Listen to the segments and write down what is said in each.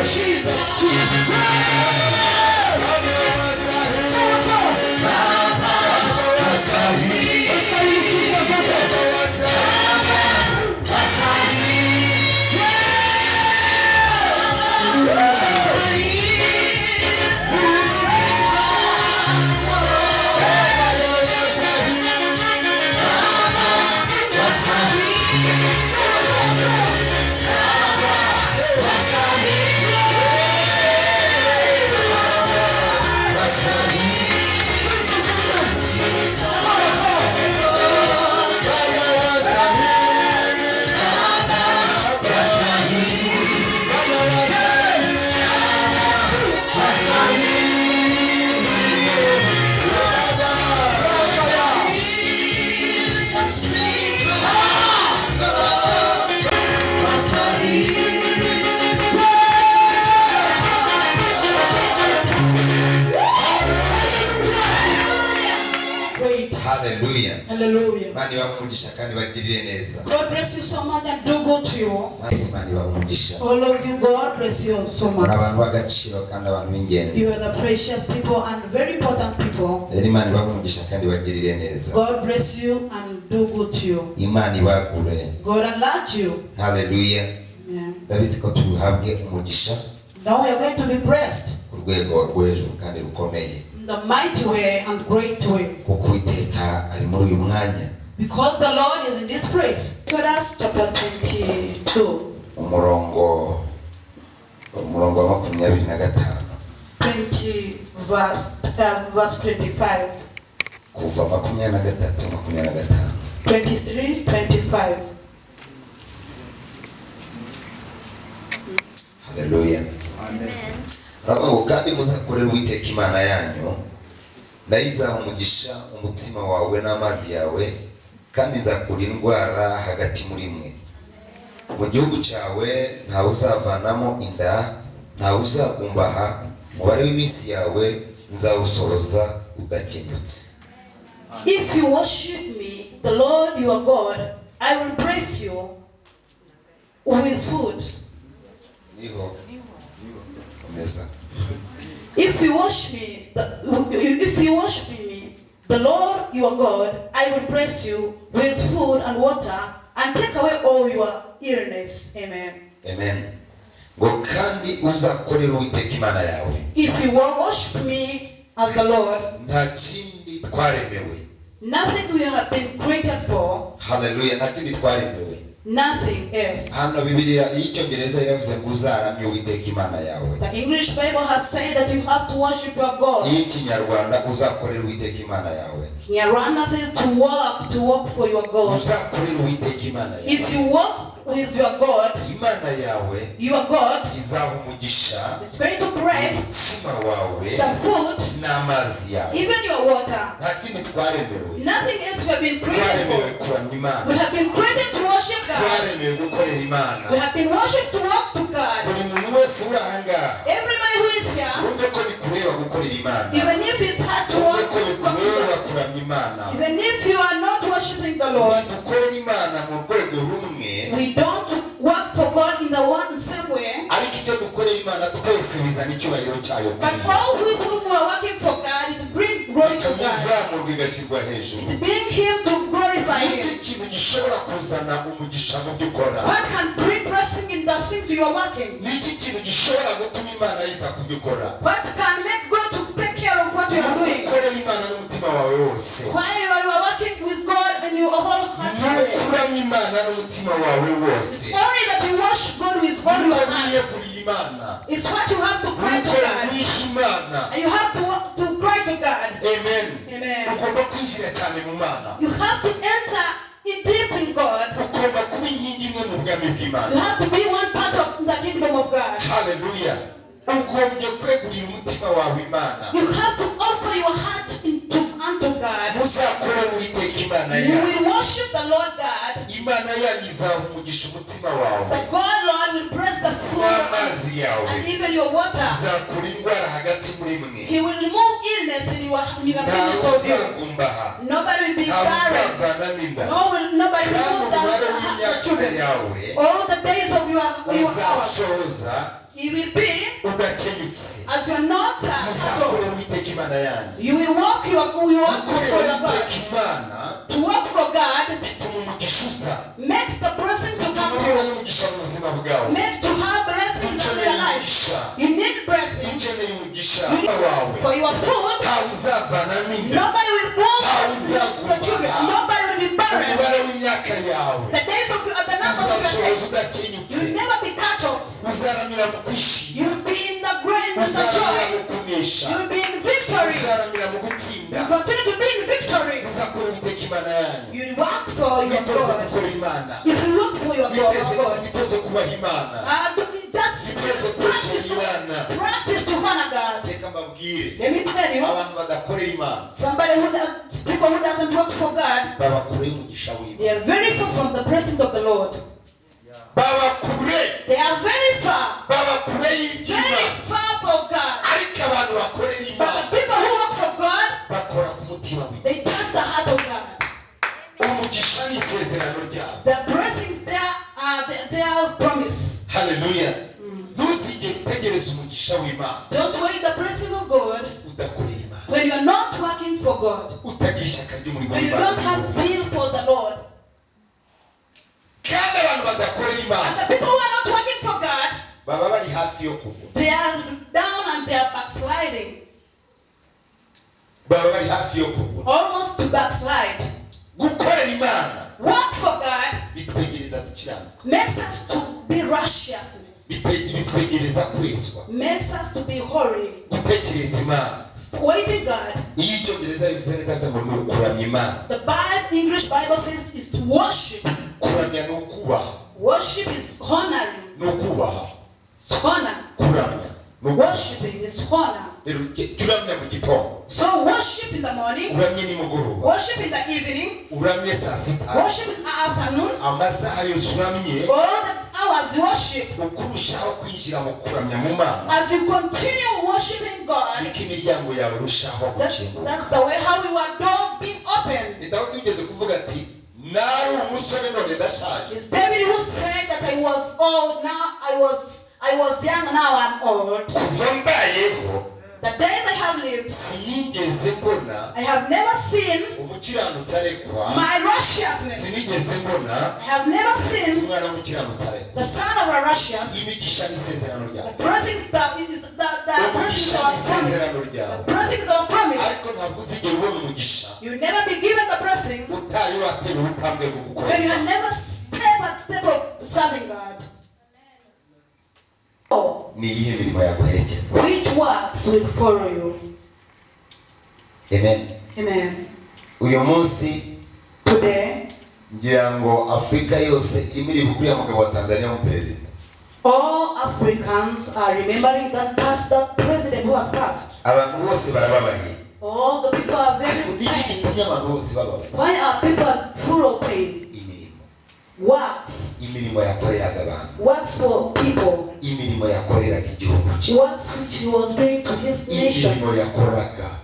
Jesus, Jesus. Hallelujah. Hallelujah. Mani wamugisha kandi bagirire neza. God bless you so much and do good to you. Mani wamugisha. All of you, God bless you so much. Abantu bagaciro kandi abantu b'ingenzi. You are the precious people and very important people. Mani wamugisha kandi bagirire neza. God bless you and do good to you. Imani wagure. God enlarge you. Hallelujah. Amen. Ndabizi ko tuhabwe umugisha. Now we are going to be blessed. Urwego rw'ejo kandi rukomeye. In the mighty way and great way. Kuko Uwiteka ari muri uyu mwanya. Because the Lord is in this place. Exodus chapter 22. Umurongo wa 25. 20 verse 25. Kuva 23, 23, 25. Hallelujah. Amen. Rabango kandi muzakorera Uwiteka Imana yanyu, ndayizaho umugisha umutima wawe n'amazi yawe, kandi nzakura indwara hagati muri mwe. Mu gihugu cyawe nta uzavanamo inda, nta uzagumbaha, umubare w'iminsi yawe nzawusohoza udakenyutse. If you worship me, the Lord your God, I will bless you with food. Niho umeza. If you worship me, the Lord your God, I will bless you with food and water and take away all your illness. Amen. Amen. Ngo kandi uzakorera Uwiteka Imana yawe. If you will worship me as the Lord, nta kindi twaremewe. nothing we have been created for. Hallelujah. Nta kindi twaremewe. Nothing else. Hano Bibiliya y'Icyongereza iravuze ngo uzaramye Uwiteka Imana yawe. The English Bible has said that you have to worship your God. Y'Ikinyarwanda uzakorera Uwiteka Imana yawe. Nyarwanda says to work for your God. Uzakorera Uwiteka Imana yawe. If you work with your God, Imana yawe your God izaha umugisha is going to bless umutima wawe the food, n'amazi yawe. even your water. Nta kindi twaremewe. Nothing else we have been created Twaremewe for. kuramya We Imana. have been created to worship God. Twaremewe gukorera Imana. We have been worshipped to walk to God. Buri muntu wese uri aha ngaha Everybody who is here, wumve ko bikureba gukorera Imana. even if it's hard to Wumve walk ko to bikureba God, kuramya Imana. even if you are not worshiping the Lord, Dukorera Imana mu rwego rumwe, we don't work for God in the same way. ariko ibyo dukorera Imana twese bizana icyubahiro cyayo But kuri yo. all who are working for God, it brings glory to God. Bizamurwa igashyirwa hejuru. It brings Him to glorify Iki Him. kintu gishobora kuzana umugisha mu byo ukora. What can bring blessing in the things you are working? Ni iki kintu gishobora gutuma Imana yita ku byo ukora. What can make God to take care of what you are doing? Ukorera Imana n'umutima wawe wose. While you are working with God and you are whole heart, Nukuramya Imana n'umutima wawe wose. only that you worship God with all your Nuko heart. wiyegurira Imana. It's what you have to cry to Nuko God. wiha Imana. And you have to cry to God. Amen. Amen. Ugomba kwinjira cyane mu Mana. You have to enter in deep in God. Ugomba kuba inkingi imwe mu bwami You bw'Imana. have to be one part of the kingdom of God. Hallelujah. Ugombye kwegurira umutima wawe Imana. You have to offer your heart unto God. Muzakorera Uwiteka Imana You yawe. will worship the Lord God. Imana yanyu izaha umugisha umutima wawe The God Lord will bless the food n'amazi yawe. and even your water. Izakura indwara hagati muri mwe. He will remove illness in you are finished of you. Nobody will be barren. Nobody will move the children. All the days of your hours, you will be as you are not you will walk for your God. To work for God makes the blessing to come to you. Makes to have blessings in your life. You need blessings. For your food, nobody will walk the children. Nobody will be barren. The days of the number of your days, you will never be cut off. You will be in the grain of the joy. You will be in victory. You continue to be in victory. You work for your God. If you work for your God, just practice to honor God. Let me tell you, people who doesn't work for God, they are very far from the presence of the Lord. They are very far from God. But the people who work for God, they touch the heart of God. The blessings there are their promise. Hallelujah. Don't wait the blessing of God when you are not working for God. When you don't have zeal for the Lord. And the people who are not working for God, they are down and they are backsliding. Almost to backslide. Work for God makes us to be righteousness. Makes us to be holy. Waiting God. The English Bible says is to worship. Worship is honoring. It's honor. Worshiping is honor. So worship in the morning, worship in the evening, worship in the afternoon, all the hours you worship. As you continue worshiping God, that's the way how your doors being opened. It's David who said that I was old, now I was young, now I'm old. The days I have lived, I have never seen my righteousness. I have never seen the son of a righteous. The blessings that is the blessings of promise. You will never be given the blessing when you have never step of serving God. Which works will follow you? Amen. Amen. Today, Africa yose imiri bukuriya mugabo wa Tanzania mu president. All Africans are remembering that past president who has passed. Abantu bose barababaye. All the people are very pain. Why are people full of pain? Works. Works for people. Works which he was doing to his nation.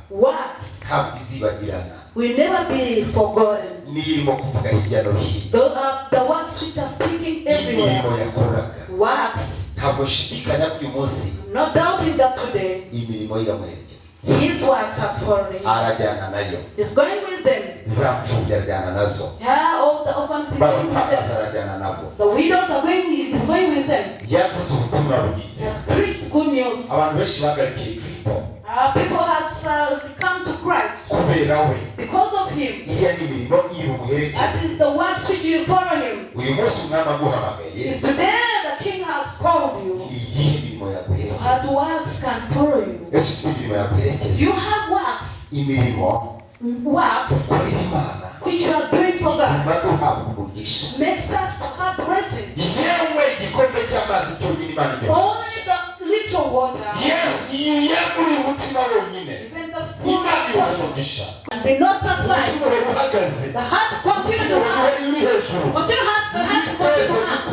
Works will never be forgotten. Those are the works which are speaking everywhere. Works. No doubting that today his works are following. He's going with them. Yeah, all the orphans are going with them. The widows are going with them. He has preached good news. People has come to Christ because of him. That is the works which you follow him. If today the king has called you, his works can follow you. You have works. Works which you are doing for God makes us to have blessing. Only the little water. Yes, even the food and be not satisfied. The heart continue to have. Continue has the heart continue to have.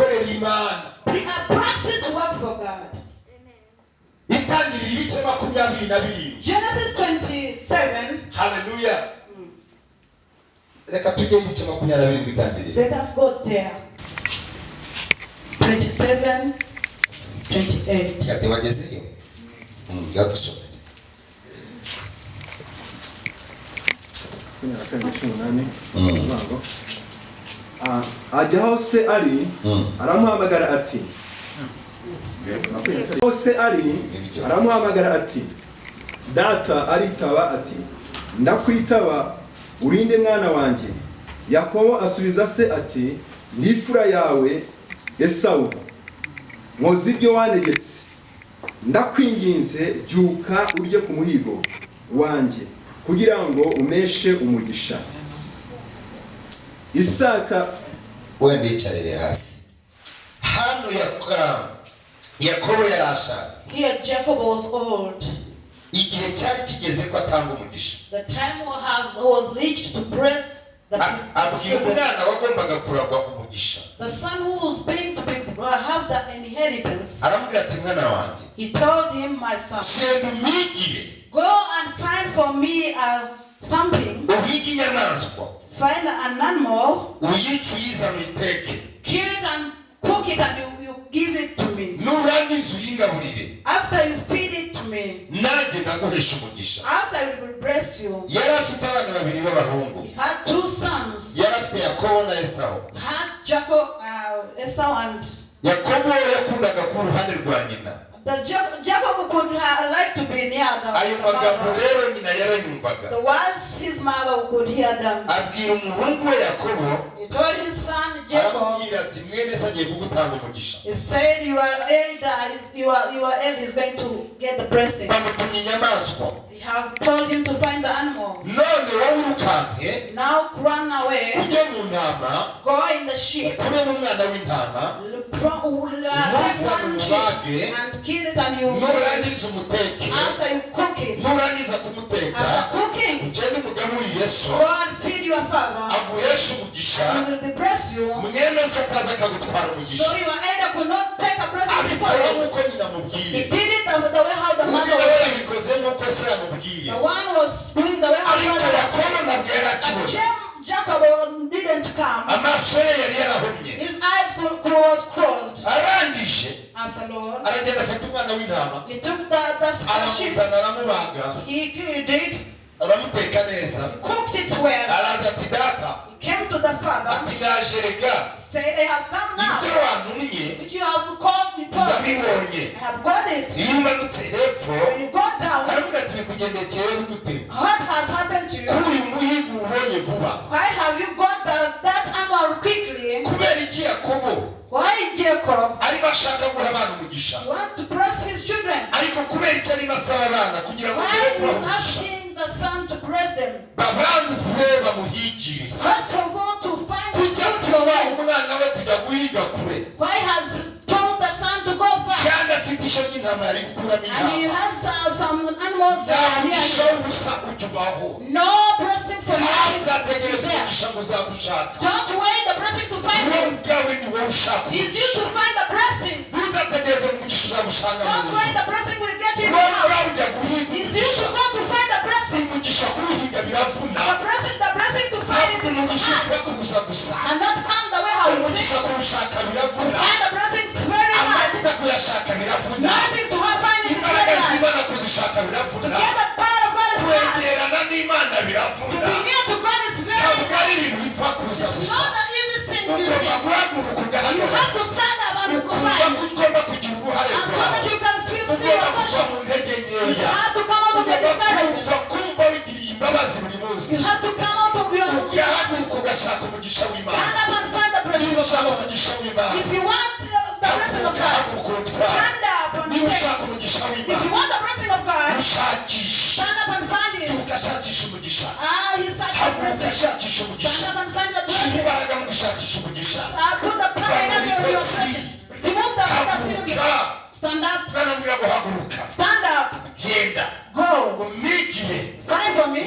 We are practicing to work for God. itangiriro ibice 27. Genesis 27. Hallelujah. Reka tujye ibice 27 bitangiriro. Let us go there. 27, 28. Yate wagezeyo. Gadusome. Ajya hose ari aramuhamagara ati hose ari aramuhamagara ati data aritaba ati ndakwitaba urinde mwana wanjye. Yakobo asubiza se ati n'ifura yawe Esawu nkoze ibyo wanegetse, ndakwinginze byuka urye ku muhigo wanjye kugira ngo umeshe umugisha. Isaka wende icarere hasi. Hano Yakobo yarashaka. Here Jacob was old. Igihe cyari kigeze ko atanga umugisha. The time was reached to bless the umwana wagombaga kuragwa umugisha. The son who was being to be have the inheritance. Aramubwira ati mwana wanjye. He told him, my son, senda umwigire. Go and find for me something. Uhige inyamaswa. Find an animal. Uyice uyizane uyiteke. Kill it and cook it and you give it to me. Nurangiza uyingaburire. After you feed it to me, nanjye ndaguhesha umugisha. After I will bless you. Yari afite abana babiri b'abahungu. He had two sons. Yari afite Yakobo na Esawu. Had Jacob, Esau and Yakobo yakundaga ku ruhande rwa nyina. Jacob could like to be near the ayo magambo rero nyina yarayumvaga. The words his mother could hear them. Abwira umuhungu we Yakobo. He told his son Jacob. He said your elder is going to get the blessing. He have told him to find the animal. Now run away. Go in the sheep. And kill it and you. After you cook it. After cooking. Go and feed your father. He will bless you. So your elder could not take a blessing before you. He did it the way how the mother was saying. The one was doing the way how the mother was saying. Jacob didn't come. His eyes was closed. After Lord, he took the sheep. He killed it. Cooked it well. He came to the father. Say they have come now. Which you have called me. I have got it. When you go down, what has happened to you? Why have you got that animal quickly? Why Jacob? He wants to bless his children. Why is asking the son to bless them? First of all, to find the children. Why has told the son to go far? And he has some animals that are here. No blessing for you. Don't wait the blessing to find him. It's you to find the blessing. Don't wait the blessing will get you in the house. It's you to go to find the blessing. The blessing to find it in his heart. And not come the way how you say. To find the blessing is very hard. Nothing to have find it is very hard. To get the power of God is hard. To be near to God is very hard. It's not an easy thing to do. You have to stand up and find. And so that you can feel still your passion. You have to come out of your discouragement. You have to come out of your stand up and find the blessing of God. If you want the blessing of God, stand up and take it. If you want the blessing of God, stand up and find it. He said the blessing. Stand up and find the blessing. Put the prayer in your blessing. Remove the blessing. Stand up. Stand up. Go. Find for me.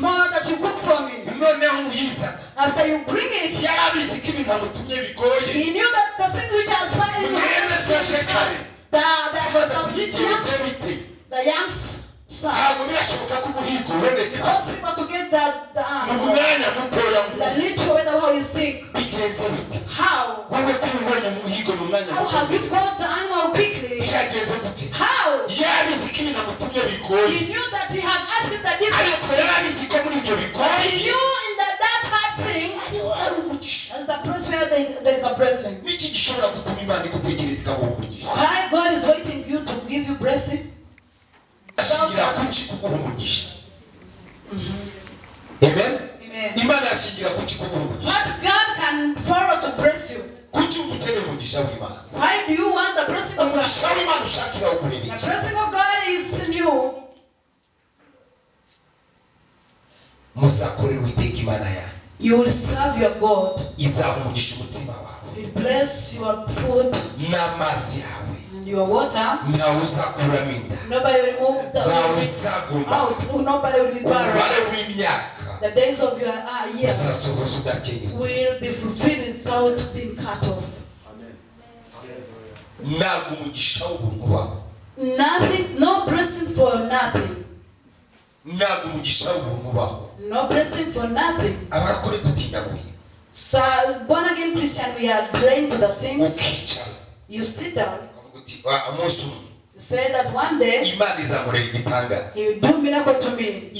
More that you cook for me. After you bring it, he knew that the thing which has found him. the young son. It's possible to get the little whether how you sink. How have you got the animal quickly? How? He knew that he has asked the difference. He knew in that hard thing, as the place where there is a blessing. Why God is waiting you to give you blessing? Amen. Amen. What God can follow to bless you? Why do you want the blessing of God? The blessing of God is in you. You will serve your God. He will bless your food and your water. Nobody will move the out. Nobody will be barren. The days of your years will be fulfilled without being cut off. Nothing, no blessing for nothing. No blessing for nothing. So, born again Christian, we are trained to the things. You sit down. You say that one day He will do miracle to me.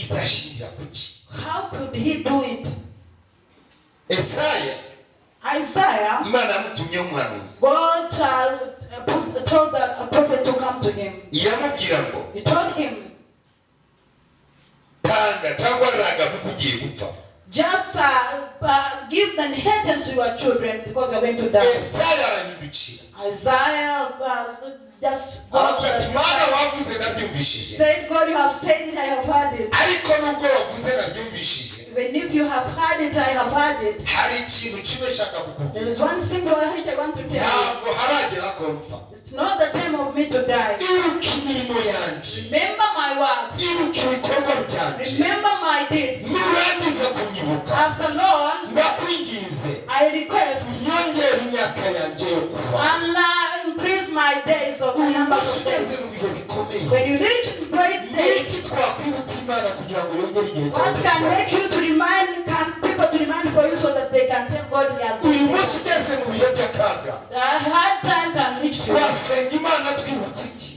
How could He do it? Isaiah, God told a prophet to come to him. He told him, just give the inheritance to your children because you are going to die. Isaiah just said, God, you have said it, I have heard it. Even if you have heard it, I have heard it. There is one thing which I want to tell you. It's not the time of me to die. Remember my works. Remember my deeds. After Lord, I request Allah increase my days of the number of days. When you reach great days, what can make you to remind, can people to remind for you so that they can tell God He has done it? The hard time can reach to us.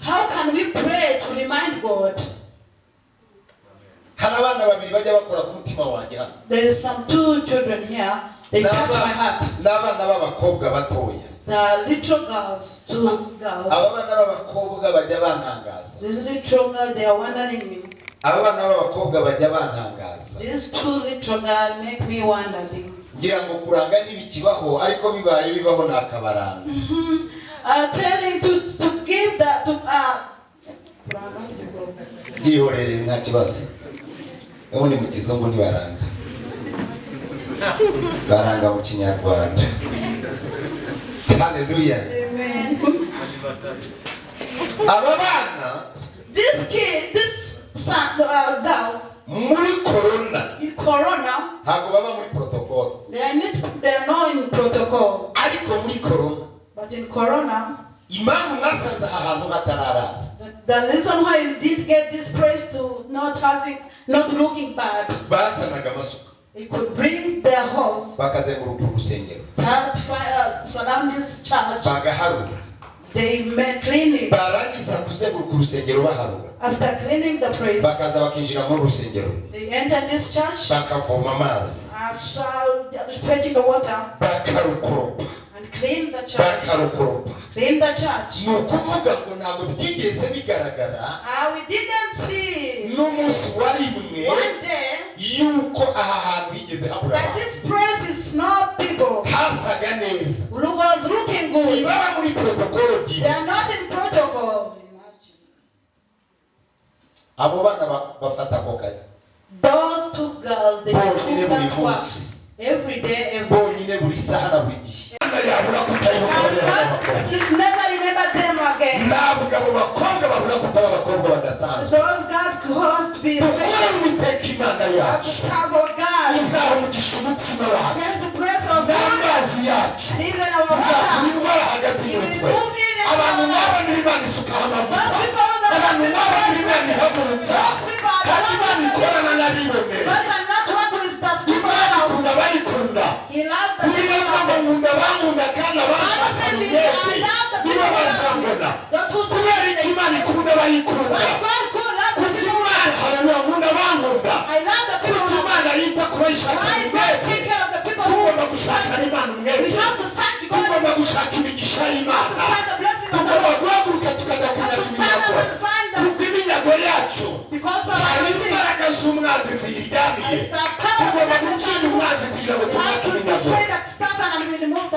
How can we pray to remind God? There is some two children here. They touch my heart. The little girls, two girls. These little girls, they are wondering me. These two little girls make me wondering. Telling to give that to baranga mu Kinyarwanda. Hallelujah. Amen. Ababana, this kid, this son, girls, muri corona. In corona, hago baba muri protocol. They are not in protocol. Ariko muri corona. But in corona, impamvu mwasanze ahantu hatarara. The reason why you did get this praise to not looking bad. Basanaga masuka. He could bring their horse. Bakazenguruka urusengero. Start fire surround this church. Bagaharura. They may clean it. Barangiza kuzenguruka urusengero baharura. After cleaning the praise, bakaza bakinjira mu rusengero. They enter this church. Bakavoma amazi. Fetching the water. Bakarukoropa. And clean the church. Bakarukoropa. Clean the church. Nukuvuga ngo ntabwo byigeze bigaragara. We didn't see. N'umunsi wari imwe. One day. Yuko aha hantu higeze habura. That this praise is not people. Hasaga neza. Who was looking good. Baba muri protocol. They are not in protocol. Abo bana bafata ko kazi. Those two girls, they do that work. Every day, every day. Never remember them again. Those girls caused to be serve God. Get the grace of God. Even our water. basukaho amavuta abantu nk'abo Imana ihagurutsa kandi Imana ikorana n'abibone Imana ikunda abayikunda niyo mpamvu nkunda bankunda kandi abashakana umwete nibo bazambona kubera iki Imana ikunda abayikunda kuki Imana haleluya nkunda bankunda kuki Imana yita ku bayishakana umwete tugomba gushakana Imana umwete tugomba gushaka imigisha y'Imana tugomba guhaguruka tukajya kunyaga iminyago kuko iminyago yacu hari imbaraga z'umwanzi ziyiryamiye tugomba gutsinda umwanzi kugira ngo tumwake iminyago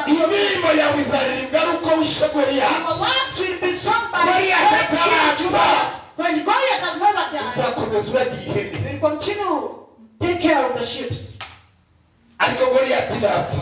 imirimo yawe izaririmbwa ari uko wishe Goliyati atarapfa uzakomeza uragira ihene ariko Goliyati arapfa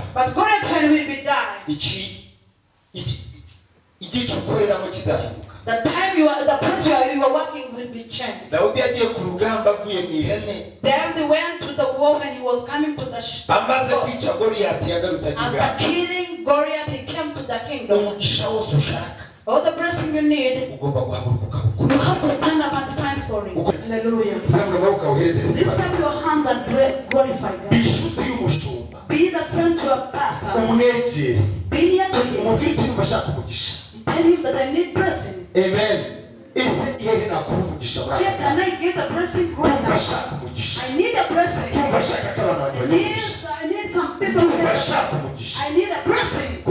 igice ukoreramo kizahinduka the place you are working will be changed. Dawudi yagiye ku rugamba avuye mu ihene. David went to the war when he was coming to the amaze kwica Goliyati yagarutse after killing Goliath, he came to the kingdom. umugisha wose ushaka All the blessing you need, ugomba guhaguruka you have to stand up and fight for it. Hallelujah. Lift up your hands and pray, glorify God. Be the friend to a pastor. Be near to him. Tell him that I need blessing. Amen. Here can I get a blessing right now? I need a blessing. I need some people here. I need a blessing.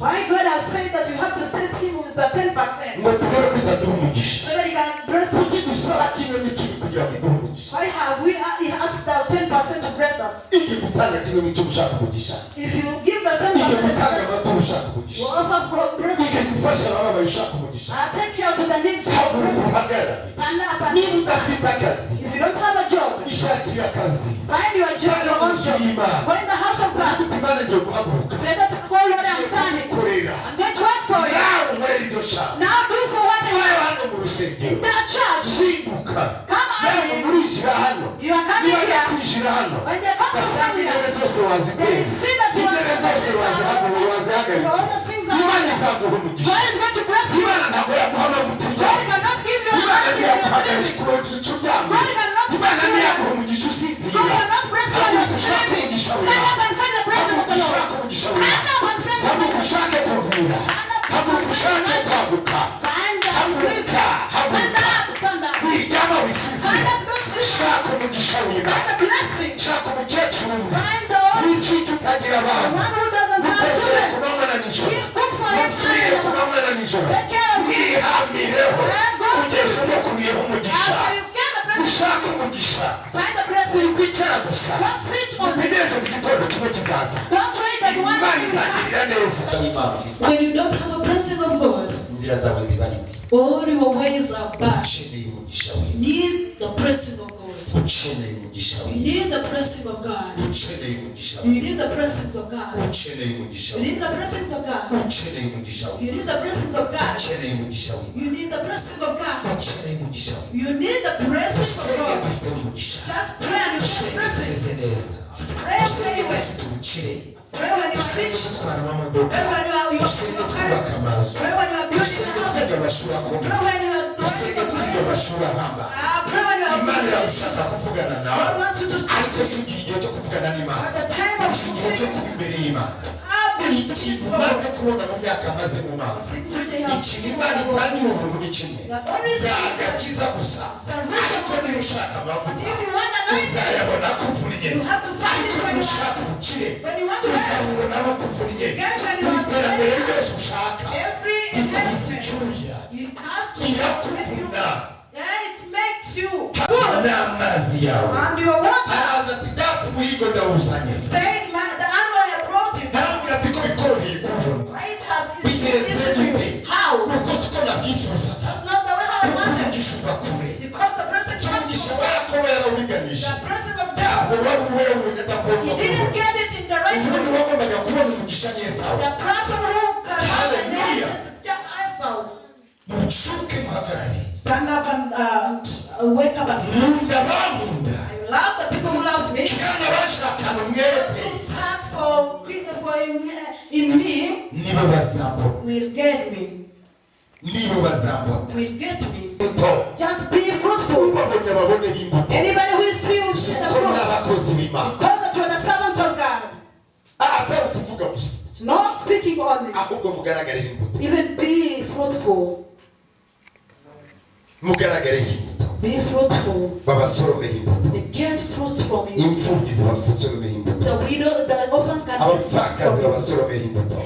Why God has said that you have to test him with the 10%. So that he can bless us. Why have we asked the 10% to bless us? If you give the 10%, you offer blessing. I'll take you to the next blessing. Stand up and if you don't have a job, find your job, your own job. Go in the house of God. Say that, oh Lord, I'm standing. I'm going to work for you. Now do for what I want. In that church. Come on. You are coming here. When they come to stand here, they see that you are all the things that God is going to bless you. God cannot give you a hand in your sleep. God cannot bless you. God cannot bless you when you're sleeping. Stand up and find the blessing of the Lord. Stand up and find the blessing of the Lord. Stand up. Find the blessing. Stand up. Stand up. Find the blessing. Find the blessing. Find the one who doesn't have children. Cook for your family. Take care of you. Find the blessing. Don't sit on it. Don't wait that one day. When you don't have a blessing of God, all your ways are bad. You need the blessing of God. You need the blessing of God. You need the blessings of God. You need the blessings of God. You need the blessings of God. You need the blessing of God. You need the blessings of God. Just pray and you get blessings. Pray when you're rich. Pray when you're rich. Pray when you're pray when you're building houses. Pray when you're Imana irashaka kuvugana nawe ariko singira igihe cyo kuvugana n'Imana igihe cyo kuba imbere y'Imana ikintu maze kubona mu myaka maze mu maso ikintu Imana itangira ubuntu ni kimwe agakiza gusa ariko niba ushaka amavuta uzayabona kuvunnye ariko niba ushaka ubukire uzabona abo kuvunnye mu iterambere ryose ushaka ikubiza icyuya irakuvuna n'amazi yawe araza ati data umuhigo ndawuzanye arambwira ati ko bikoroheye kubona bigenze gute nuko siko nabyifuzaga kuko umugisha uva kure umugisha wa Yakobo yarawuringanije ntabwo wari uwewe udagomba kubona ubundi wagombaga kubona umugisha n'Esawu. Haleluya. Muchuke muhagarare. Stand up and wake up and stand. I love the people who loves me. Who serve for in me will get me. nibo bazambona will get me. muto Just be fruitful. ubabonye baboneho imbuto Anybody who is you will see the kuko fruit. n'abakozi b'Imana Because that you are the servants of God. atari ukuvuga gusa It's not speaking only. ahubwo mugaragareho imbuto Even be fruitful. mugaragareho imbuto Be fruitful. babasoromeho imbuto They get fruits from you. imfubyi zibasoromeho imbuto The widow, the orphans can get fruits abapfakazi from you. babasoromeho imbuto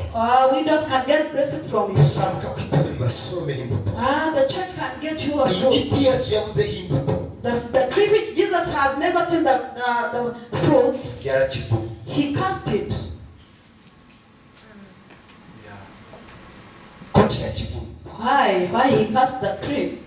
Widows can get blessings from you. uzamuka ku itorero basoromeho imbuto The church can get you a fruit. igiti yesu yabuzeho imbuto The tree which Jesus has never seen the fruits, yarakivuga he cast it. ko kirakivuga Why? Why he cast the tree?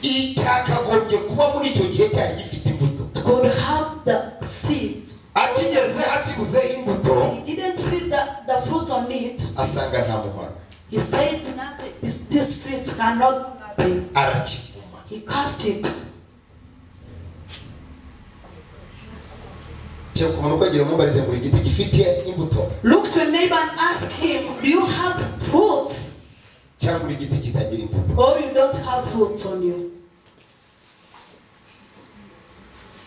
icyakagombye kuba muri icyo gihe cyari gifite imbuto Could have the seeds. akigeze hakibuzeho imbuto He didn't see the fruit on it. asanga nta mumaro He said nothing. These trees cannot do nothing. arakivuma He cast it. cyangwa umuntu ukwegera umubarize ngo igiti gifite imbuto Look to a neighbor and ask him, do you have fruits? cyangwa igiti kitagira imbuto Or you don't have fruits on you?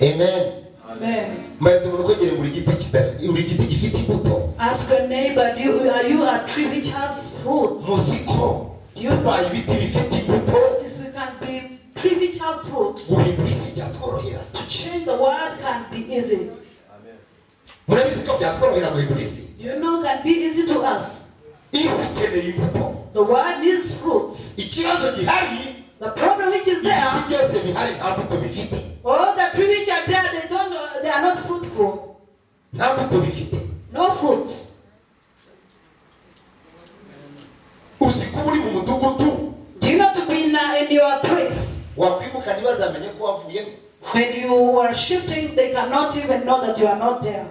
amen Amen. mbarize umuntu ukwegera ngo igiti gifite imbuto Ask your neighbor, are you a tree which has fruits? muzi ko tubaye ibiti bifite imbuto If we can be tree which have fruits, guhindura isi byatworohera to change the world can be easy. murabizi ko byatworohera guhindura isi You know, can be easy to us. isi ikeneye imbuto The world needs fruits. ikibazo gihari The problem which is there, ibiti byose bihari nta mbuto bifite all the trees which are there, they are not fruitful. nta mbuto bifite No fruits. uzi ko uri mu mudugudu Do you know to be in your place? wakwimuka ntibazamenye ko wavuyemo When you are shifting, they cannot even know that you are not there.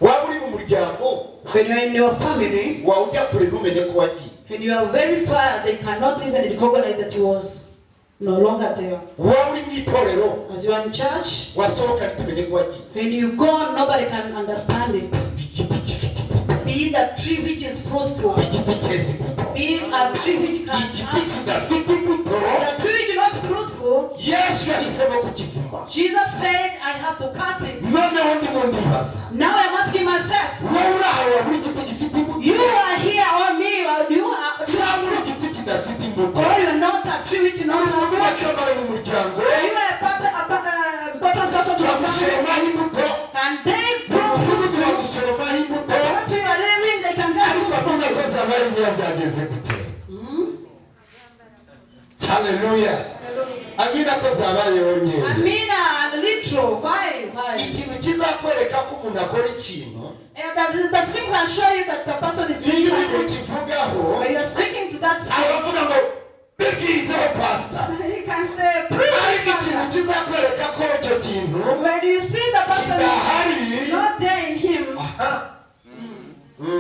waba uri mu muryango When you are in your family, wawe ujya kure ntumenye ko wagiye when you are very far, they cannot even recognize that you was no longer there. waba uri mu itorero As you are in church, wasohoka ntitumenye ko wagiye when you go, nobody can understand it. igiti gifite imbuto Be the tree which is fruitful. igiti cyeza imbuto Be a tree which can igiti have. kidafite imbuto The tree which is not fruitful, yesu yahisemo kukivuma Jesus said, I have to cast it. noneho ndimo ndibaza Now I'm asking myself, wowe uri aho wabura igiti gifite imbuto you are here or me, or you are, cyangwa uri igiti kidafite imbuto or you're not a tree which is not uri a umuntu fruit. w'akamaro mu muryango Are you a important person to the family? bagusoromaho imbuto Can they mu grow fruit? mudugudu bagusoromaho imbuto Once you are living, they can get ariko fruit from avuga you. ko zabaye nkeya byagenze gute haleluya amina ko zabayeho nkeya Amina and literal. Why? Why? ikintu kizakwereka ko umuntu akora ikintu The sim can show you that the person is doing iyo uri something. kukivugaho When you are speaking to that sim, abavuga ngo bibwirizeho pasita he can say, ariko preach. ikintu kizakwereka ko icyo kintu When you see the person kidahari is not there in him,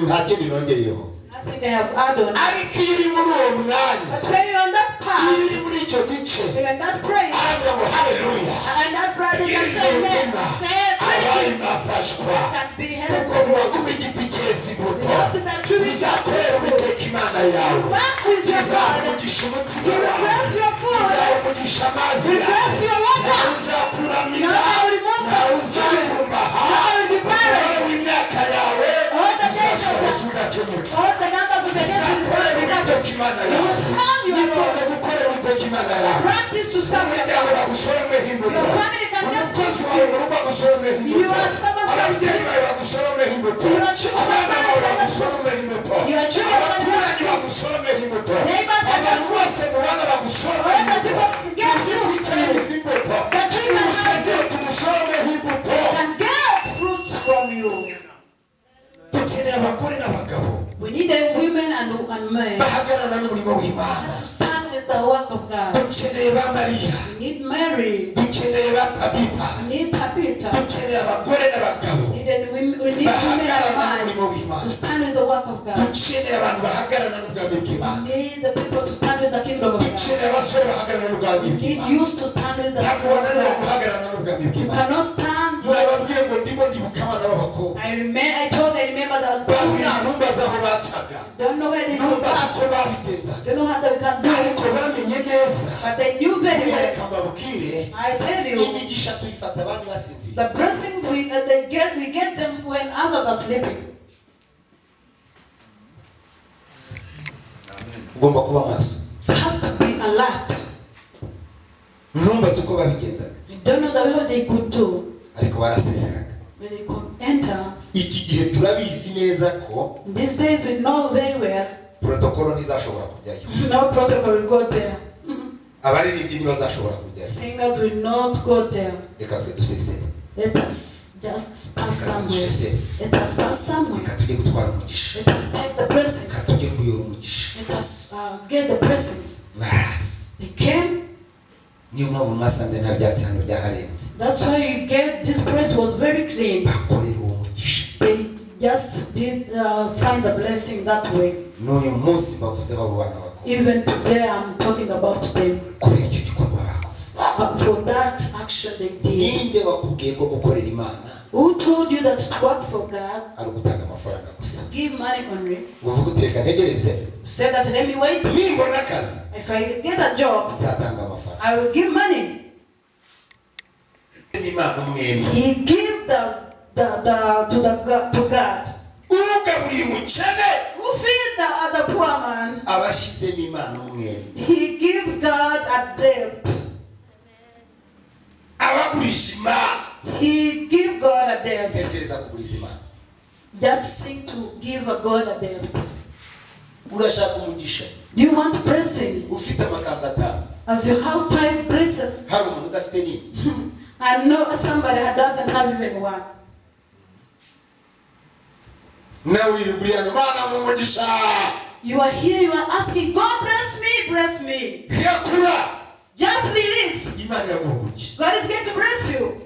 nta kindi nongeyeho I think I have added on. ariko iyo uri muri uwo mwanya But when you're on that iyo path, uri muri icyo gice when you're in that praise, aravuga ngo haleluya and that brother can bwiriza say, amen, ubutumwa say, abari preach. bafashwa Can be helpful. tugomba kuba igiti cyeza imbuto You have to be a true bizakorera uwiteka imana yawe Work with your bizaha God. umugisha umutima You wawe bless your food. bizaha umugisha amazi You yawe bless your water. ntawe uzakuramira Nobody will remove ntawe us. uzakumbaha Nobody will be barren. wowe imyaka yawe All the days of izasohoza the- udakemutse All the numbers of the days will bizakorera uwiteka imana You yawe will serve your nitoze Lord. gukorera uwiteka imana yawe Practice to serve your umuryango God. bagusoromeho imbuto Your family can get umukozi fruit. wawe mu rugo agusoromeho You imbuto are servants of ababyeyi bawe bagusoromeho imbuto You are children of abana God. bawe bagusoromeho imbuto You are children of God. abaturanyi bagusoromeho imbuto Neighbors and abantu neighbors. bose mubana bagusoromeho All the imbuto people get igiti fruit. cyeza imbuto The tree can urusengero tugusoromeho imbuto Can get fruits from you. dukeneye abagore n'abagabo We need women and men bahagarara n'umurimo w'imana to stand with the work of God. dukeneye ba mariya We need Mary. dukeneye ba tabita We need Tabitha. dukeneye abagore n'abagabo We need women bahagarara and n'umurimo men w'imana to stand with the work of God. dukeneye abantu bahagarara n'ubwami We bw'imana need the people to stand with the kingdom of God. dukeneye abasore bahagarara n'ubwami We need bw'imana youth to stand with the ntabwo kingdom of wananirwa God. guhagarara n'ubwami You bw'imana cannot stand. nababwiye ngo ndimo ndibuka abana b'abakobwa I told I remember that babwira intumba z'aho bacaga don't babigenzaga They know how they can do ariko it. bamenye neza But they knew very well. reka mbabwire I tell you, imigisha tuyifata abandi basinziriye the blessings we get them when others are sleeping. ugomba kuba maso You have to be alert. numbaze uko babigenzaga You don't know the way they could do, ariko baraseseraga but they could enter. iki gihe turabizi neza ko In these days we know very well, protokolo ntizashobora kujyayo no protocol will go there. abaririmbyi ntibazashobora kujyayo Singers will not go there. reka twe dusesere Let us just pass reka somewhere. dusesere Let us pass somewhere. reka tujye gutwara umugisha Let us take the blessings. reka tujye kuyora umugisha Let us get the blessings. barazi They came. niyo mpamvu mwasanze nta byatsi hano byaharenze That's why you get this place was very clean. bakorera uwo mugisha They just did find the blessing that way. n'uyu munsi bavuzeho abo bana bakuru Even today I'm talking about them. kubera icyo gikorwa bakoze For that action they did. ninde bakubwiye ko gukorera imana Who told you that to work for God, ari ugutanga amafaranga gusa give money only? uvuga uti reka ntegereze Say that let me wait. nimbona akazi If I get a job, nzatanga amafaranga I will give money. imana umwema He give to God. ugaburiye umukene Who feed the poor man? abashyizemo imana umwema He gives God a debt. abagurisha imana He give God a debt. tekereza kuguriza imana Just think to give a God a debt. urashaka umugisha Do you want blessing? ufite amakanzu atanu As you have 5 blessings, hari umuntu udafite n'imwe I know somebody that doesn't have even one. nawe wiriguriye hano mana mu mugisha You are here, you are asking, God bless me, bless me. yakura Just release. imana yaguha umugisha God is going to bless you.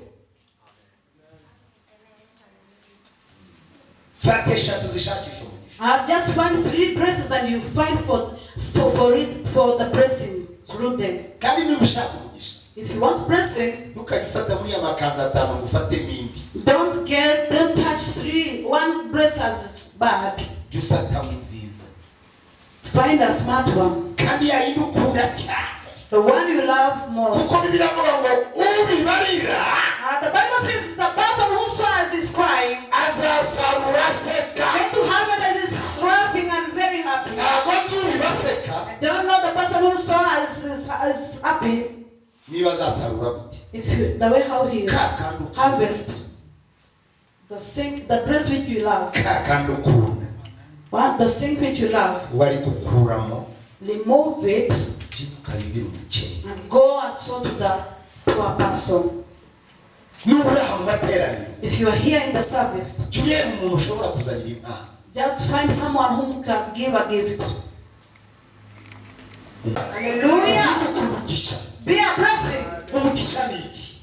fata eshatu zishakisha umugisha I've just found 3 blessings and you find for the blessing through them. kandi niba ushaka umugisha If you want blessings, ntukajya muri ya makanzu atanu ngo ufatemo imbi don't touch 1 blessing is bad. jya ufatamo inziza Find a smart one. kandi yayindi ukunda cyane The one you love most. kuko bibiliya avuga ngo ubibarira The Bible says the person who sows is crying, azasarura aseka going to have it as is laughing and very happy. ntabwo nzi ubibaseka I don't know the person who sows is happy. niba azasarura gute The way how he ka kandi ukunda harvest the place which you love. ka kandi ukunda The thing which you love, wari gukuramo remove it ukabibira umukene and go and sow to the poor person. nubura mu materaniro If you are here in the service, jya ureba umuntu ushobora kuzanira impano just find someone whom can give a gift. Hallelujah. umugisha Be a blessing. umugisha ni iki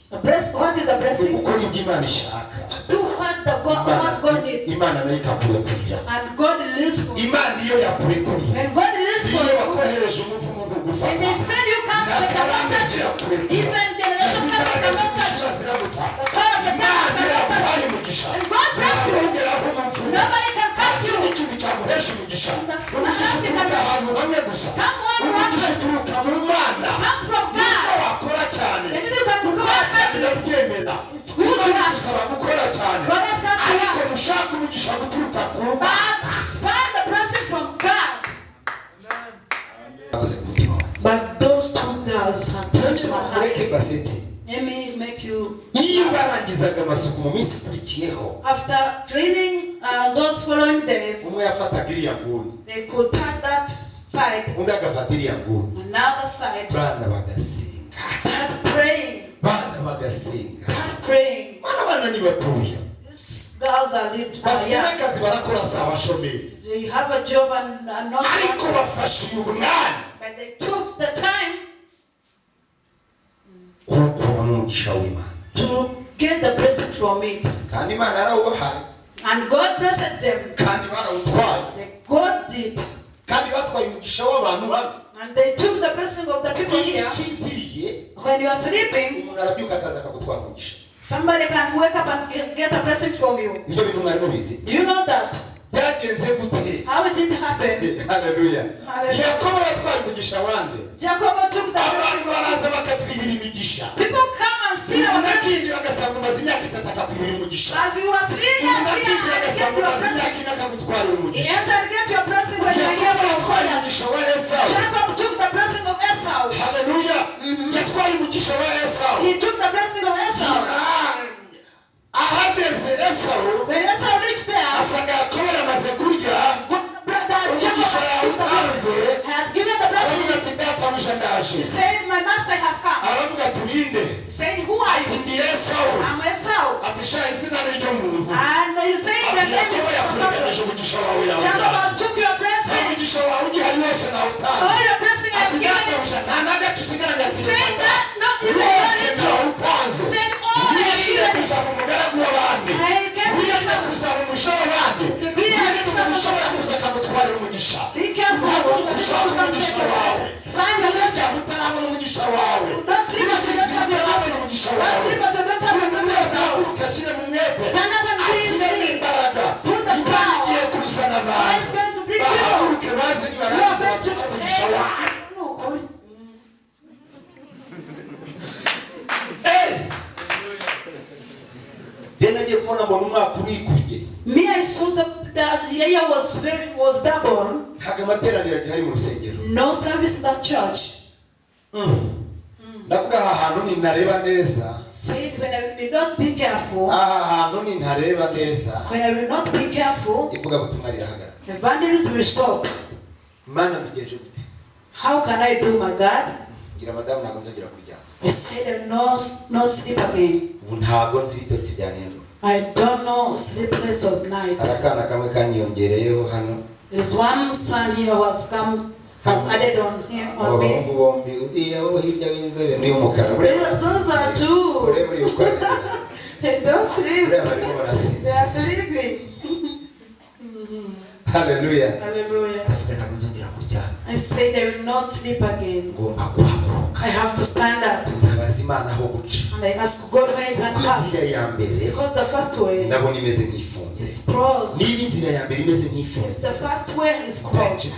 What is the blessing? gukora ibyo imana ishaka Do what God needs. imana nayo ikakurekurira And God lives for you. imana iyo yakurekuriye When God lives for iyo you, bakohereje umuvumo and ntugufata they send you cancer, they cannot touch you. Even generation curses cannot touch you. ziraguta The power of the imana devil cannot touch iraguhaye you. umugisha And God bless you. ntawongeraho umuvumo Nobody can curse you. ikintu cyaguhesha umugisha The umugisha blessing uturuka can ahantu hamwe gusa Someone umugisha righteous uturuka mu mana come from nubwo God. wakora cyane And if you can go gukora cyane out, ndabyemera it's good to imana us. igusaba gukora cyane God has cast you ariko out. mushaka umugisha guturuka ku mana But find the blessing from God. avuze ku mutima wanjye But those 2 girls have touched my heart. ureke basetse Let me make you. iyo barangizaga amasuku mu minsi ikurikiyeho After cleaning those following days, umwe yafataga iriya nguni they could turn that side, undi agafata iriya nguni another side, bana bagasenga start praying, bana bagasenga bana ni batoya These girls are bafite young. n'akazi barakora si abashomeri They have a job and not ariko bafashe uyu mwanya but they took the time kuwukuramo umugisha w'imana to get the blessing from it. kandi imana yarawubahaye And God blessed them. kandi barawutwaye God did. kandi batwaye umugisha w'abantu hano And they took the blessing of the people iyo here. usinziriye When you are sleeping, umuntu arabyuka akaza akagutwara umugisha somebody can wake up and get a blessing from you. ibyo bintu mwari mubizi Do you know that? byari byagenze gute? How it didn't happen. Haleluya. Hallelujah. Yakobo yatwaye umugisha wande. Jacob took the Abantu baraza bakatwibira imigisha. people come and steal our blessing. Nakije agasanga umaze imyaka 3 akakwibira umugisha. As you were sleeping, Nakije agasanga your umaze blessing. imyaka 4 akagutwara He umugisha. entered get your blessing when you are here for Yakobo yatwaye 4 years. umugisha wa Esau. Jacob took the blessing of Esau. Haleluya. Yatwaye umugisha wa Esau. He took the blessing of Esau. Ahageze Esau. When Esau reached there, Asanga Yakobo yamaze kurya. brother Jacob took the blessing. Has given the blessing. Aravuga ati databuja He ndaje. said, my master have come. Aravuga turinde. He said, who are you? Ndi Esau. I'm Esau. Ati sha izina ryo muntu. And he said, the Ati name Yakobo is yakurekereje umugisha wawe yawe. Jacob has took your blessing. Umugisha wawe ugihari wose nawe All utanze. your blessing I have Ati given you. databuja nta nagace usigaranye ati. Say that not even Wose one nawe little. utanze. Said all I have Wiye given you. kuzaba umugaragu w'abandi. Wiye kuzaba umusha w'abandi. Wiye kuzaba kuza akagutwara umugisha. Be careful of the people who take your blessing. Find the blessing. Mutarabona umugisha wawe. Don't sleep as you don't have your blessing. Don't sleep as you don't have your blessing. Ukashyira mu mwete. Stand up and Ashyire breathe. imbaraga. Put the Imana power. igiye kuzana God abantu. is going to bring people. Bahaguruke baze You are nibarangiza going to batume umugisha wawe. No, God. Jye nagiye kubona mbona umwaka urikubye. Me, I saw the year was double. Ntabwo amateraniro agihari mu rusengero. No service in that church. Ndavuga aha hantu ninareba neza. Said when I will not be careful. Aha hantu ninareba neza. When I will not be careful, Ivuga butumwa rirahagarara. evangelism will stop. Mana mbigenje gute? How can I do, my God? Ngira madamu ntabwo nzongera kuryama. I said I will not sleep again. Ubu ntabwo nzi ibitotsi bya nijoro. I don't know sleepless of night. Arakana kamwe kanyiyongereyeho hano. There is one son here who has added on him on Abahungu me. bombi uriya wo hirya w'inzobe n'iy'umukara. Those are two. Ure muri ukorera. They don't sleep. Uriya barimo They barasinzira. are sleeping. Haleluya. Hallelujah. Ndavuga ntabwo nzongera kuryama. I said I will not sleep again. Ngomba guhaguruka. I have to stand up Ntabaza Imana aho guca. and I ask God where I can Kuko pass. inzira ya mbere Because the first way ndabona imeze nk'ifunze. is closed. Niba inzira ya mbere imeze If nk'ifunze. the first way is closed, Ndacaye.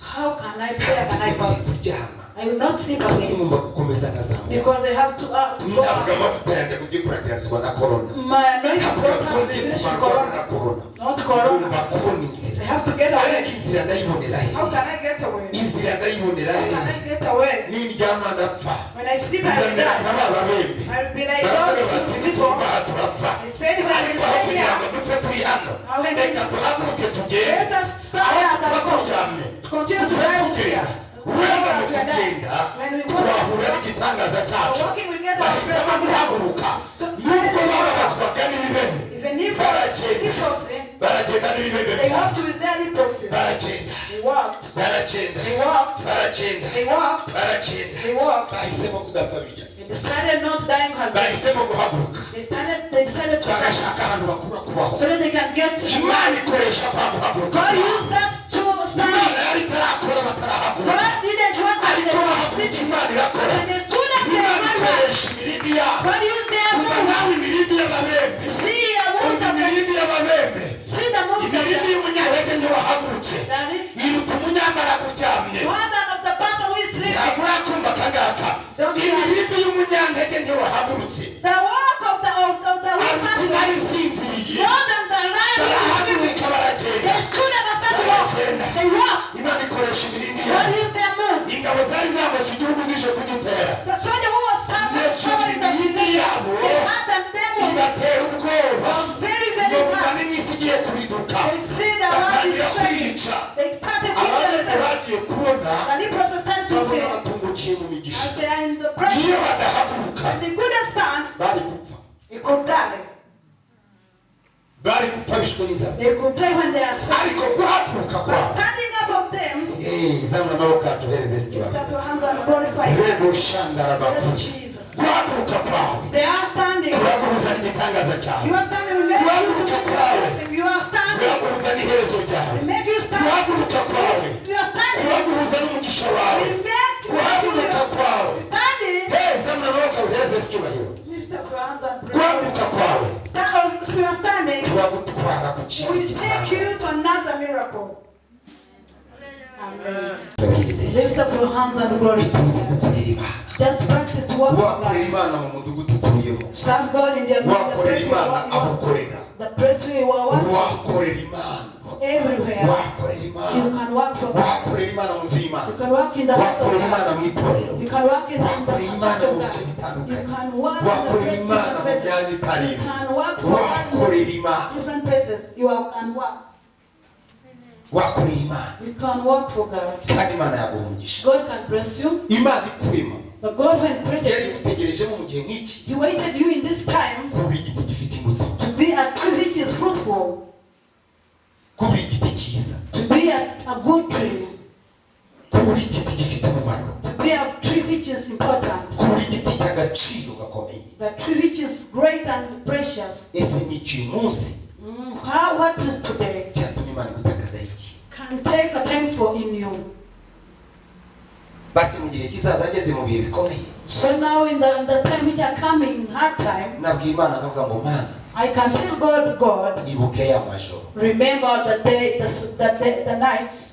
how can I pray? Can I Ntabwo pass? kuryama. I will not sleep again Ngomba gukomeza nkazamuka. because I have to go Ntabwo out. amavuta yanjye agiye kurangizwa na corona. My anointing Ntabwo brought out agiye finish kumarwa na corona, corona. not corona. Ngomba kubona inzira. I have to get away. Ariko inzira ndayibonera he? How can I get away? Inzira ndayibonera How he? can I get away? Nindyama ndapfa. When I sleep, I will Ndamera die. nka ba babembe. I will be like Baravuga those bati people. nitubaha turapfa. I said when I Ariko aho stay kugira ngo here, dupfe turi hano. How can Reka we- duhaguruke tugende. let us stand Aho here tuba and go. turyamye. Continue to Dupfe die tugenda. here. Wenda mu As we are dying. kugenda When we twahura walk, n'igitangaza cyacu. walking we get our Bahitamo breath. guhaguruka. Nubwo bababazwaga n'ibibembe. Even if Baragenda. leprosy, Baragenda n'ibibembe they byabo. walked with their leprosy. Baragenda. They walked. Baragenda. They walked. Baragenda. They walked. Baragenda. They walked. Bahisemo kudapfa bijya. They decided not dying because Bahisemo guhaguruka. they decided to stand Bagashaka ahantu bakura kubaho. so that they can get. Imana ikoresha kwa guhaguruka. God used that to stand. Imana yari itarakora batarahaguruka. God didn't work until Ariko they were bahagurutse sitting. Imana irakora. When they stood up, they Imana were right. ikoresha imirindi yabo. God used their Kuva nawe moves. imirindi y'ababembe. See the moves Uzi of the imirindi y'ababembe. see the moves of Imirindi the y'umunyantege nke wahagurutse. iruta umunyambaraga uryamye. more than of the person who is sleeping. Ntabwo urakumva akangaka. Imirindi y'umunyantege nke wahagurutse. The work of the weak Ariko person nari sinziriye. more than the lion who is sleeping. Barahaguruka baragenda. They stood up and started to walk. They walked. Imana ikoresha imirindi God yabo. used their move. Ingabo zari zagose igihugu zije kugitera. The soldier who was Yesu serving the imirindi yabo they had them demons ibatera ubwoba. was very, very Yumva hard. n'isi igiye kuriduka. They see the world is Batangira shaking. kwica. They started to Abandi themselves. bagiye kubona The lepers started to babona say, batungukiye mu migisha. as they are in the Iyo pressure, badahaguruka and they couldn't stand, bari gupfa. they could die. Bari gupfa bishwe n'inzara. They could die when they are Ariko fighting. guhaguruka But kwabo. standing up of them, Zamura amaboko atuhereze lift ikibazo. up your hands and glorify Him. Rebo shandarabaku. Yes, Jesus. Guhaguruka kwawe. They are standing. Kuraguruza n'igitangaza cyawe. You are standing. We make you to make a blessing. You are standing. Kuraguruza n'iherezo ryawe. We make you stand. Guhaguruka kwawe. You are standing. Kuraguruza n'umugisha wawe. We make Guhaguruka you kwawe. standing. Zamura amaboko atuhereze icyubahiro. Lift up your hands and pray. Guhaguruka kwawe. So you are standing. Turagutwara ku We kintu take you gitangaza. to another hands and glory. Just practice to work for God. Serve God in the place where you are working. Everywhere. You can work for God. You can work in the house of God. You can work in the church of God. You can work in the places. You can work for God in different places. You can work. You can work for God. God can bless you. But God, when created you, He waited you in this time to be a tree which is fruitful. To be a good tree. To be a tree which is important. The tree which is great and precious. What is today can take a time for in you. So now in the time which are coming, hard time, I can tell God, remember the day, the nights.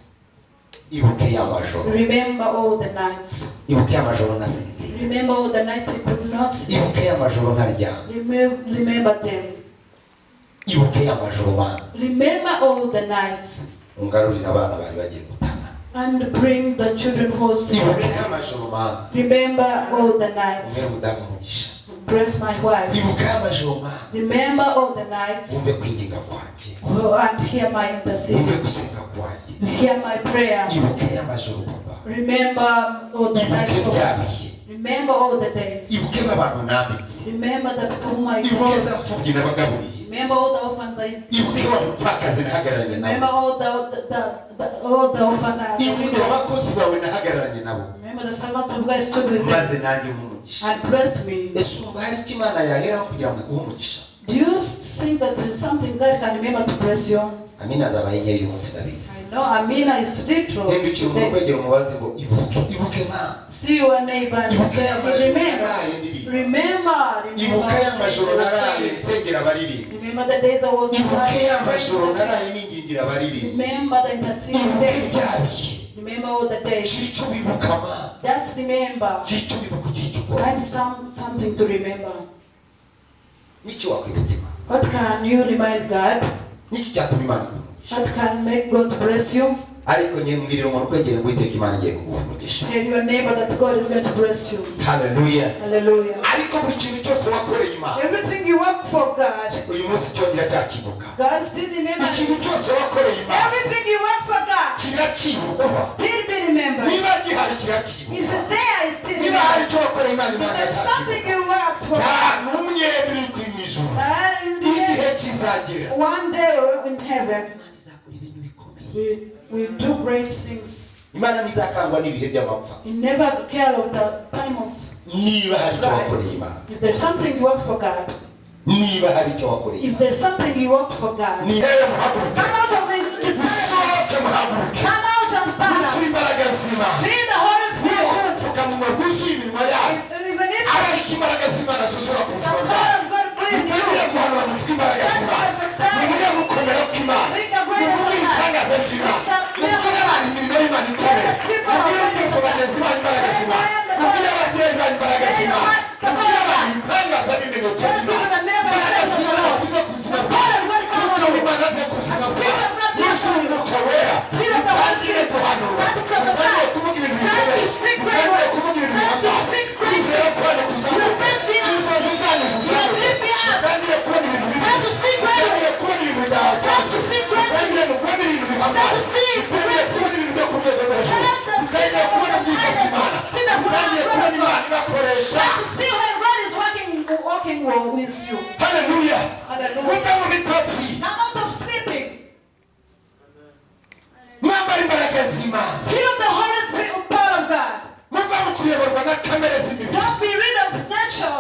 Remember all the nights. Remember all the nights you could not sleep. Remember them. Remember all the nights. And bring the children who sleep. Remember all the nights. Bless my wife. Remember all the nights. And hear my intercession. Hear my prayer. Remember all the nights. Remember all the days. Remember the people whom I called. Remember all the orphans I feed. Remember all the orphans. Remember the servants of God stood with them and bless me. Do you think that there is something God can remember to bless you? I know Amina is literal. See your neighbor and say, remember the days I was remember the interceding days. Remember all the days. Just remember. Find something to remember. What can you remind God? What can make God bless you? Tell your neighbor that God is going to bless you. Hallelujah. Hallelujah. Everything you work for God, God still remembers. Everything you work for God, still be remembered. If there is still remembered. If there's something you worked for God, one day in heaven, we do great things. You never care of the time of life. If there's something you work for God, if there's something you work for God, come out of it. Come out and stand up. Feel the Holy Spirit. Even if the power of God breathes in you, stand by for sign. Walking well with you. Hallelujah. Hallelujah. Come out of sleeping. Feel the Holy Spirit of power of God. Don't be rid of nature.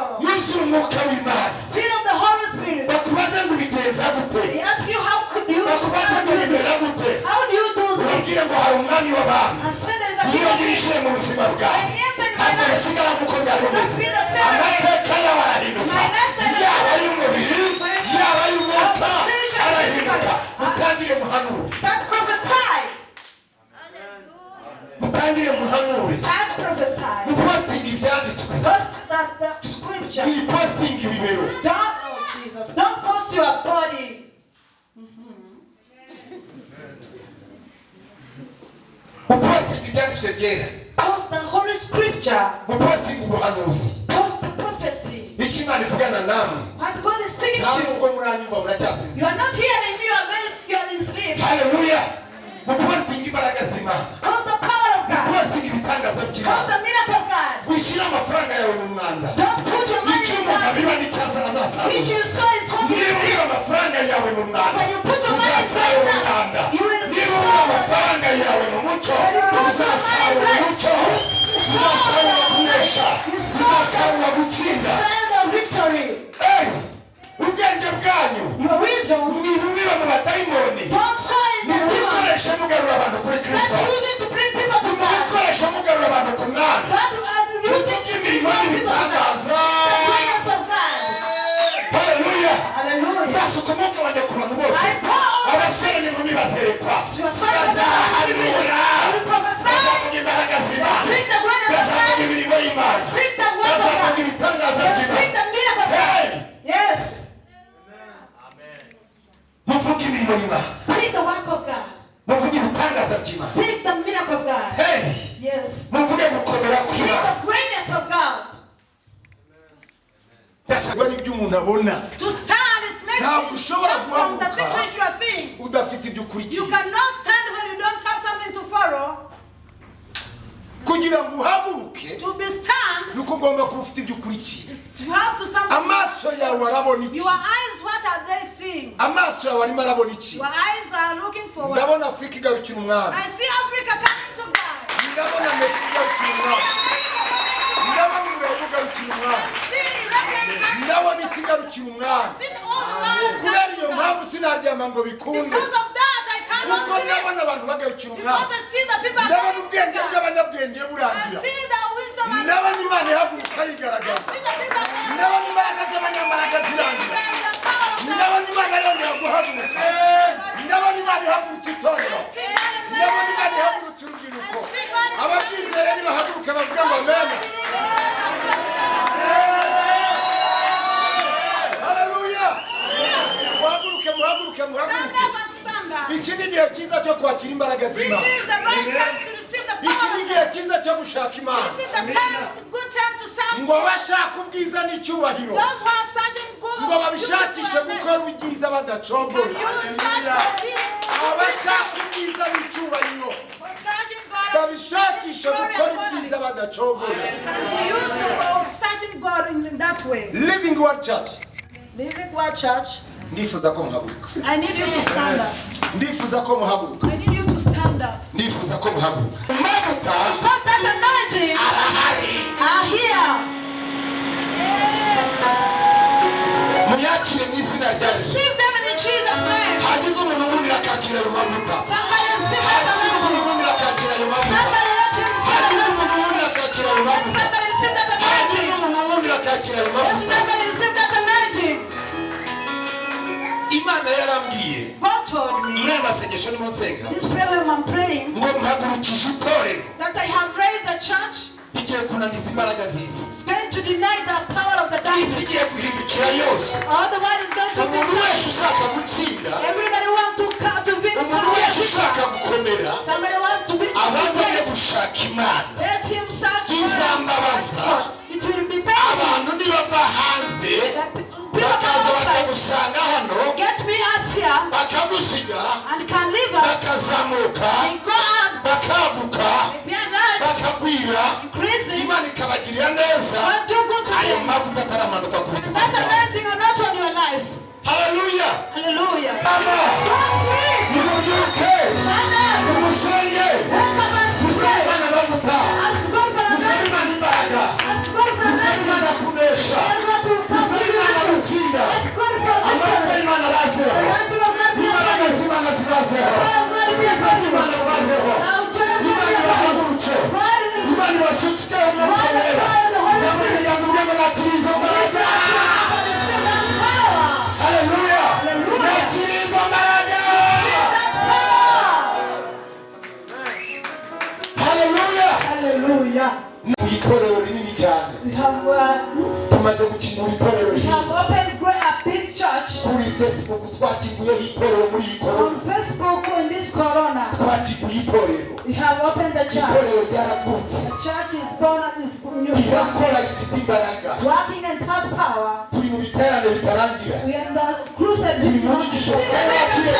Feel of the Holy Spirit. They ask you how could you how do you do this? And say there is a king of kings. And yes, in my life, must be the same way. My lifestyle is start prophesying. Start must not post your body. Post the Holy Scripture. Post the prophecy. What God is speaking to you. You are not hearing me. You are in sleep. Hallelujah. Post the power of God. Post the miracle of God. Don't put your money in God. Which you saw is what you see. When you put your money in God, you will be sold. When you put your money in God, you sold the victory. Your wisdom, don't sow in the demons. Let's use it to bring people to God. Use it to bring people to God. The grace of God. Hallelujah. Hallelujah. I pour all the sin. You are sorry for that. You prophesy. Speak the word of God. Speak the word of God. Speak the miracle of God. Yes. Speak the work of God. Speak the miracle of God. Yes. Speak the greatness of God. To stand is message. From the secret you are seeing. You cannot stand when you don't have something to follow. To be stand, you have to something. Your eyes, what are they seeing? Your eyes are looking forward. I see Africa coming to God. Because of that, I cannot sleep. Because I see the people. I see the wisdom of God. I see the people. Iki ni igihe cyiza cyo kwakira imbaraga z'Imana. Iki ni igihe cyiza cyo gushaka Imana. Ngo bashaka ubwiza n'icyubahiro. Ngo babishakishe gukora ubwiza badacogora. Abashaka ubwiza n'icyubahiro babishakishe gukora ubwiza badacogora. Living Word Church. Living Word Church. Ndifuza ko muhaguruka. I need you to stand up. Ndifuza ko muhaguruka. I need you to stand up. Ndifuza ko muhaguruka. Mavuta. Because that anointing are here. Muyakire mu izina rya Yesu. Receive them in Jesus' name. Hagize umuntu ubundi akakira ayo mavuta. Somebody receive that anointing. Somebody let him receive that anointing. Somebody receive that anointing. Somebody receive that anointing. Imana yarambwiye. God told me. This prayer I'm praying. Ngo mpagurukije itorero. That I have raised the church. Igiye kunaniza imbaraga z'isi. It's going to deny the power of the darkness. Igiye guhindukira yose. All the world is going to be gutsinda. Everybody wants to win. Somebody wants to win. Gushaka Imana. Let him search. It will be painful. Abantu nibava hanze bakaza bakagusanga hano. Get me us here. Bakagusiga. And can leave us. Bakazamuka. And go up. Bakabuka. Be enlarged. Bakagwira. Increasing. Imana ikabagirira neza. God do good to ayo them. mavuta ataramanuka ku buzima. That anointing are not on your life. Hallelujah. Hallelujah. Nimubyuke. Nimusenge. Musenge Imana mavuta. Musenge Imana imbaraga. Musenge Imana kunesha. Musenge Imana gutsinda. Amaboko y'Imana bazeho. Imbaraga z'Imana zibazeho. Musenge Imana bazeho. Imana bahagurutse. Imana ibashukikeho umwuka wera. Zamura ibiganza byabo nakiriza imbaraga. Hallelujah. Nakiriza imbaraga. Hallelujah. Hallelujah. Itorero rinini cyane. We have tumaze gukina itorero We have opened a big church. kuri Facebook twakiguyeho itorero muri iyi korona. On Facebook in this corona, twakiguye itorero. we have opened the church. itorero ryaravutse. The church is born of this new irakora ifite imbaraga. working and has power. turi mu biterane bitarangira. We are in the crusade. turi mu nyigisho wakira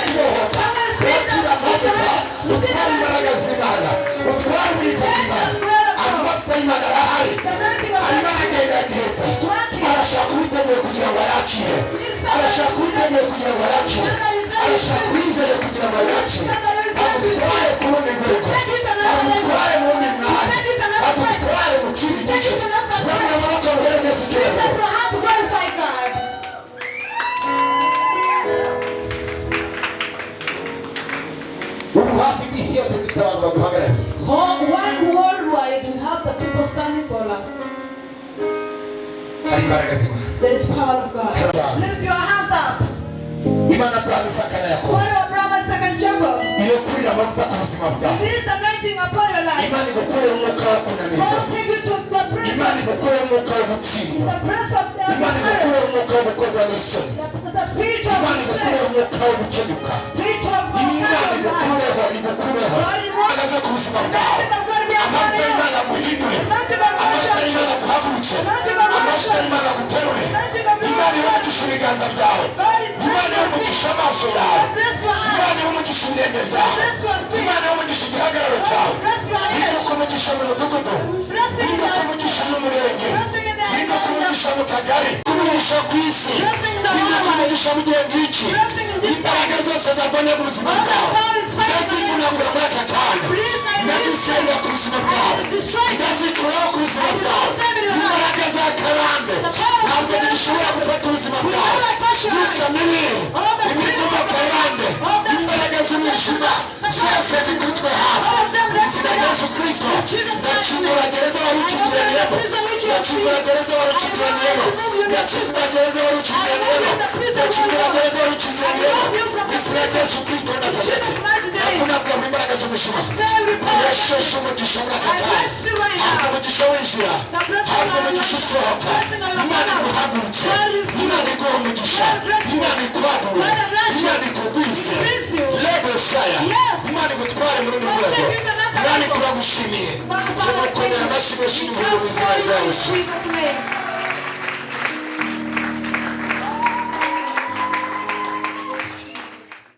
imbaraga z'Imana. utwara ubwiza bw'Imana. amavuta y'Imana arahari. arimo aragenda agenda. arashaka uwiteguye kugira ngo ayakire. arashaka uwiteguye kugira ngo ayakire. arashaka uwizeye kugira ngo ayakire. agutware ku rundi rwego. agutware mu wundi mwanya. agutware mu kindi gice. zamura amaboko muhereze isi icyubahiro. ubu hafi y'isi yose dufite abantu baduhagarariye. Worldwide, we have the people standing for us. hari imbaraga z'Imana. There is power of God. Lift your hands up. Imana Abrahamu, Isaka na Yakobo God of Abraham, Isaac, and Jacob. iyo kurira amavuta ku buzima bwawe. Release the anointing upon your life. Imana igukorera umwuka wo kunanirwa. God will take you to the place Imana igukorera umwuka wo gutsindwa. the place of the Imana Spirit. igukorera umwuka wo gukorwa n'isoni. The spirit of Imana igukorera sin. umwuka wo gukenyuka. Spirit of Imana God. igukureho agaze ku buzima bwawe. amavuta y'Imana aguhindure. amavuta y'Imana aguhagurutse. amavuta y'Imana aguterure. Imana imugisha ibiganza byawe. Imana imugisha amaso yawe. Imana imugisha ibirenge byawe. Imana imugisha igihagararo cyawe. Hinduka umugisha mu mudugudu. Hinduka umugisha mu murenge. Hinduka umugisha mu kagari. Umugisha ku isi. Hinduka umugisha mu gihe ngiki. Imbaraga zose zarwanya ku buzima bwawe ndazivunagura muri aka kanya. Ndazisenya ku buzima bwawe. Ndazikuraho ku buzima bwawe. Imbaraga za karande ntabwo zishobora gufata ubuzima bwawe. Ntukamire imivumo karande. Imbaraga z'umwijima zose zikutwe hasi. Izina rya Yesu Kristo ndacungura gereza wari ucungiraniyemo. Ndacungura gereza wari ucungiraniyemo. Ndacungura gereza wari ucungiraniyemo. Ndacungura gereza wari ucungiraniyemo. Izina rya Yesu Kristo wa Nazareti ndavunagura buri mbaraga z'umwijima. Yasheshe umugisha muri aka kanya. Habwa umugisha winjira. Habwa umugisha usohoka. Imana iguhagurutse. Imana iguha umugisha. Imana ikwagure. Imana ikugwize. Lebo saya. Imana igutware muri uru rwego. Imana turagushimiye. Turagukomera amashyi menshi mu izina rya Yesu.